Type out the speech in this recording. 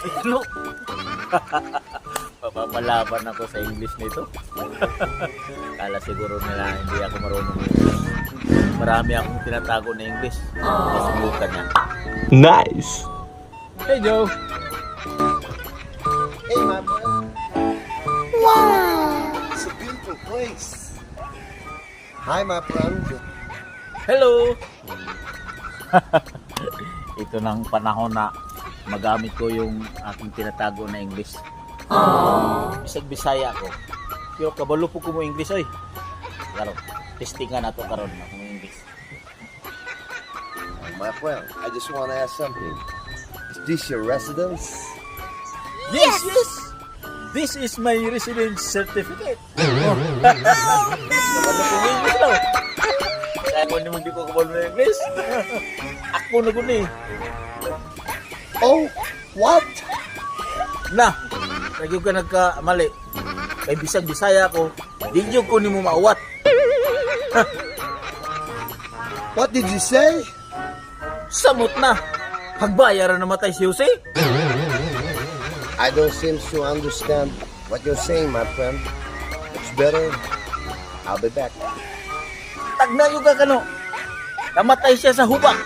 Ano? Papapalaban ako sa English nito. Kala siguro nila hindi ako marunong English. Marami akong tinatago na English. Masubukan yan. Nice. Hey Joe! Hey, my friend. Wow! It's a beautiful place. Hi, my friend. Hello! Ito ng panahon na magamit ko yung aking tinatago na English. Bisag Bisaya ko. Pero kabalo po ko mo English oy. Karo, testingan nato karon na kung English. My friend, I just want to ask something. Is this your residence? Yes, yes. This is my residence certificate. Kabalo ko mo English daw. Kaya ko ni mo di ko kabalo na English. Ako na ko ni. Oh, what? Na, nagyo ka nagkamali. Kay bisag Bisaya ko, di jud ko nimo maawat. What did you say? Samot na. Hagbayaran na matay si Jose. I don't seem to understand what you're saying, my friend. It's better. I'll be back. Tagnayo ka kano. Namatay siya sa hubak.